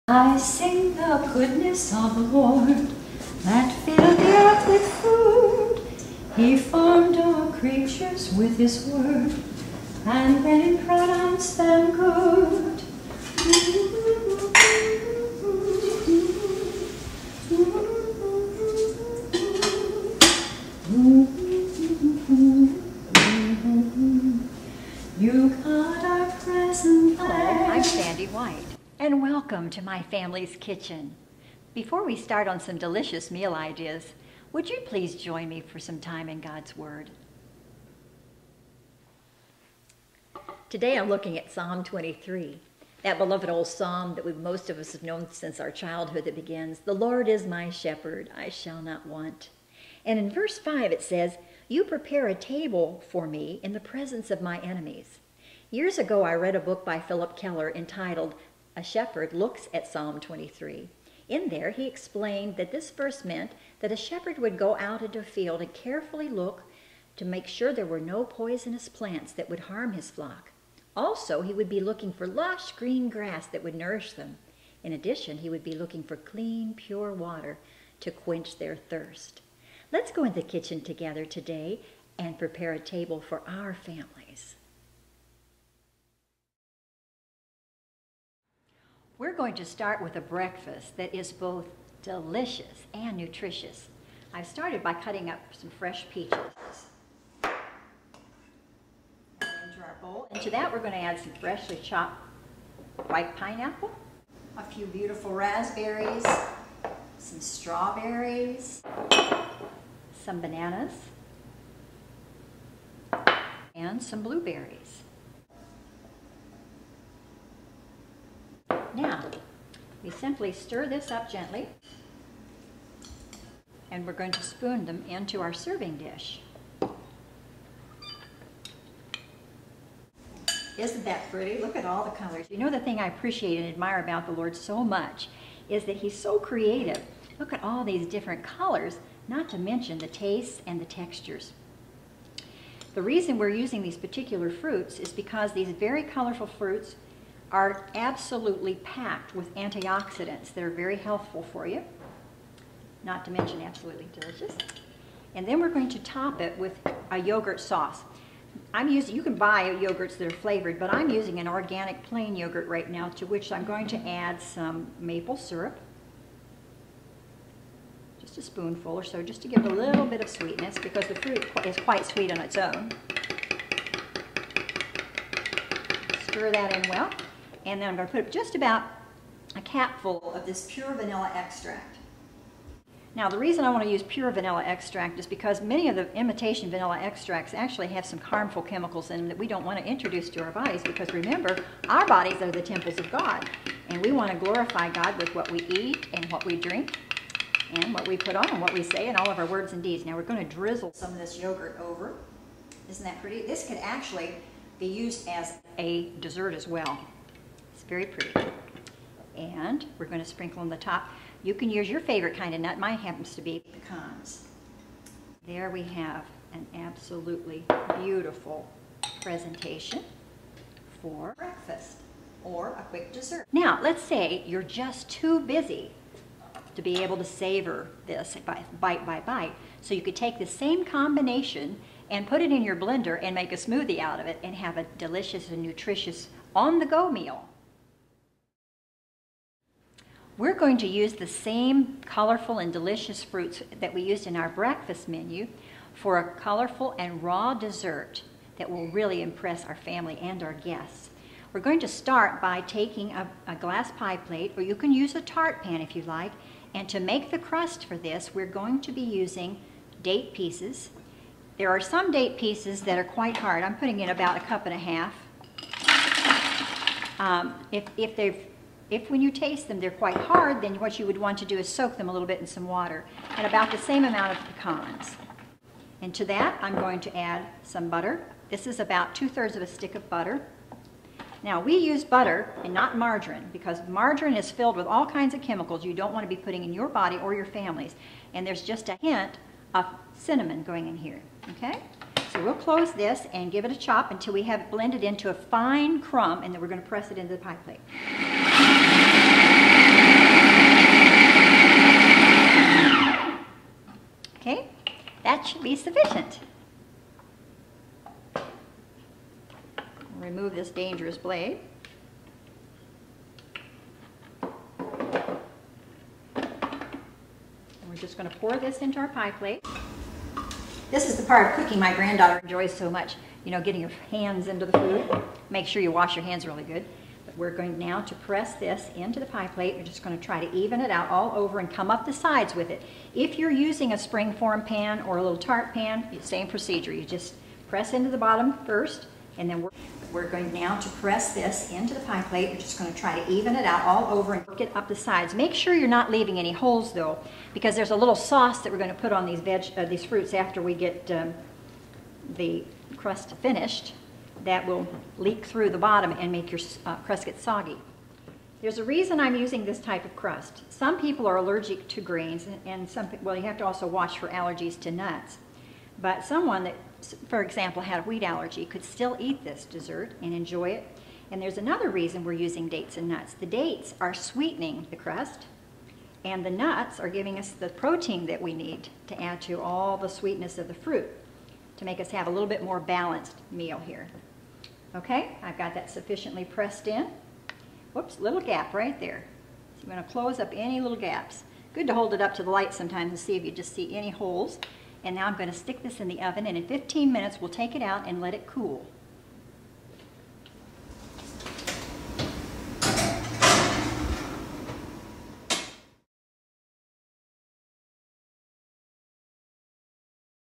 I sing the goodness of the Lord that filled the earth with food. He formed all creatures with his word and then pronounced them good. You got our present. Hello, I'm Sandy White, and welcome to my family's kitchen. Before we start on some delicious meal ideas, would you please join me for some time in God's Word? Today I'm looking at Psalm 23, that beloved old psalm that most of us have known since our childhood that begins, "The Lord is my shepherd, I shall not want." And in verse 5 it says, "You prepare a table for me in the presence of my enemies." Years ago I read a book by Philip Keller entitled "A Shepherd Looks at Psalm 23." In there he explained that this verse meant that a shepherd would go out into a field and carefully look to make sure there were no poisonous plants that would harm his flock. Also, he would be looking for lush green grass that would nourish them. In addition, he would be looking for clean, pure water to quench their thirst. Let's go in the kitchen together today and prepare a table for our families. We're going to start with a breakfast that is both delicious and nutritious. I've started by cutting up some fresh peaches. Into our bowl. Into that we're going to add some freshly chopped white pineapple, a few beautiful raspberries, some strawberries, some bananas, and some blueberries. Now, we simply stir this up gently, and we're going to spoon them into our serving dish. Isn't that pretty? Look at all the colors. You know, the thing I appreciate and admire about the Lord so much is that He's so creative. Look at all these different colors, not to mention the tastes and the textures. The reason we're using these particular fruits is because these very colorful fruits are absolutely packed with antioxidants that are very healthful for you, not to mention absolutely delicious. And then we're going to top it with a yogurt sauce. You can buy yogurts that are flavored, but I'm using an organic plain yogurt right now, to which I'm going to add some maple syrup, just a spoonful or so, just to give it a little bit of sweetness, because the fruit is quite sweet on its own. Stir that in well. And then I'm going to put just about a capful of this pure vanilla extract. Now, the reason I want to use pure vanilla extract is because many of the imitation vanilla extracts actually have some harmful chemicals in them that we don't want to introduce to our bodies, because remember, our bodies are the temples of God, and we want to glorify God with what we eat and what we drink and what we put on and what we say and all of our words and deeds. Now, we're going to drizzle some of this yogurt over. Isn't that pretty? This could actually be used as a dessert as well. It's very pretty. And we're going to sprinkle on the top. You can use your favorite kind of nut. Mine happens to be pecans. There we have an absolutely beautiful presentation for breakfast or a quick dessert. Now, let's say you're just too busy to be able to savor this bite by bite. So you could take the same combination and put it in your blender and make a smoothie out of it and have a delicious and nutritious on-the-go meal. We're going to use the same colorful and delicious fruits that we used in our breakfast menu for a colorful and raw dessert that will really impress our family and our guests. We're going to start by taking a glass pie plate, or you can use a tart pan if you like, and to make the crust for this, we're going to be using date pieces. There are some date pieces that are quite hard. I'm putting in about 1.5 cups. If when you taste them they're quite hard, then what you would want to do is soak them a little bit in some water, and about the same amount of pecans. And to that I'm going to add some butter. This is about 2/3 of a stick of butter. Now, we use butter and not margarine, because margarine is filled with all kinds of chemicals you don't want to be putting in your body or your family's, and there's just a hint of cinnamon going in here, okay? So we'll close this and give it a chop until we have it blended into a fine crumb, and then we're going to press it into the pie plate. that should be sufficient. Remove this dangerous blade. We're just going to pour this into our pie plate. This is the part of cooking my granddaughter enjoys so much, you know, getting your hands into the food. Make sure you wash your hands really good. But we're going now to press this into the pie plate. We're just going to try to even it out all over and come up the sides with it. If you're using a springform pan or a little tart pan, same procedure. You just press into the bottom first, and then we're going now to press this into the pie plate. We're just going to try to even it out all over and work it up the sides. Make sure you're not leaving any holes though, because there's a little sauce that we're going to put on these fruits after we get the crust finished that will leak through the bottom and make your crust get soggy. There's a reason I'm using this type of crust. Some people are allergic to grains, and well, you have to also watch for allergies to nuts. But someone that, for example, had a wheat allergy could still eat this dessert and enjoy it. And there's another reason we're using dates and nuts. The dates are sweetening the crust, and the nuts are giving us the protein that we need to add to all the sweetness of the fruit to make us have a little bit more balanced meal here. Okay, I've got that sufficiently pressed in. Whoops, little gap right there. So I'm going to close up any little gaps. Good to hold it up to the light sometimes and see if you just see any holes. And now I'm going to stick this in the oven, and in 15 minutes we'll take it out and let it cool.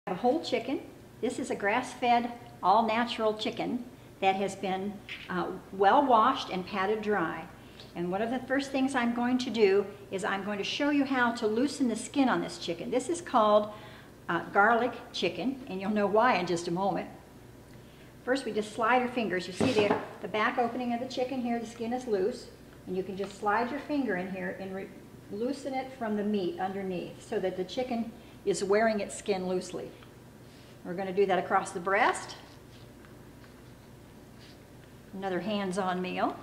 I have a whole chicken. This is a grass-fed, all-natural chicken that has been well washed and patted dry. And one of the first things I'm going to do is I'm going to show you how to loosen the skin on this chicken. This is called garlic chicken, and you'll know why in just a moment. First, we just slide your fingers. You see the back opening of the chicken here, the skin is loose, and you can just slide your finger in here and loosen it from the meat underneath so that the chicken is wearing its skin loosely. We're going to do that across the breast. Another hands-on meal.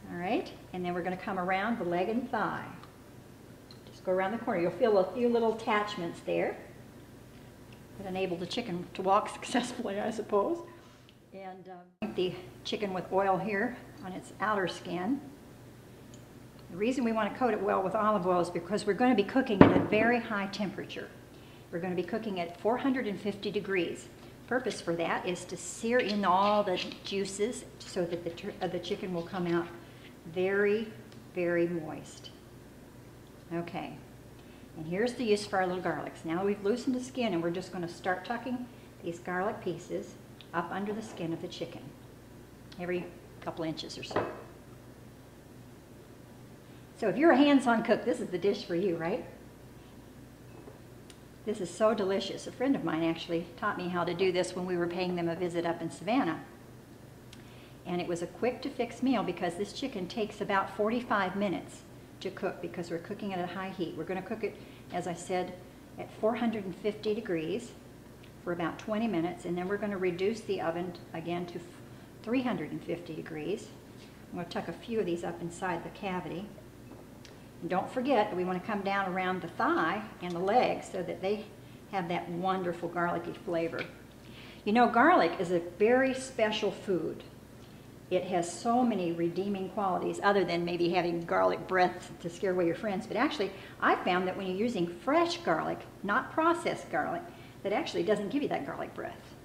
All right, and then we're going to come around the leg and thigh. Just go around the corner. You'll feel a few little attachments there that enable the chicken to walk successfully, I suppose. And the chicken with oil here on its outer skin. The reason we want to coat it well with olive oil is because we're going to be cooking at a very high temperature. We're going to be cooking at 450 degrees. Purpose for that is to sear in all the juices so that the chicken will come out very, very moist. Okay, and here's the use for our little garlics. Now we've loosened the skin, and we're just going to start tucking these garlic pieces up under the skin of the chicken every couple inches or so. So if you're a hands-on cook, this is the dish for you, right? This is so delicious. A friend of mine actually taught me how to do this when we were paying them a visit up in Savannah. And it was a quick to fix meal because this chicken takes about 45 minutes to cook because we're cooking it at a high heat. We're going to cook it, as I said, at 450 degrees for about 20 minutes, and then we're going to reduce the oven again to 350 degrees. I'm going to tuck a few of these up inside the cavity. And don't forget that we want to come down around the thigh and the legs so that they have that wonderful garlicky flavor. You know, garlic is a very special food. It has so many redeeming qualities other than maybe having garlic breath to scare away your friends. But actually, I found that when you're using fresh garlic, not processed garlic, that actually doesn't give you that garlic breath.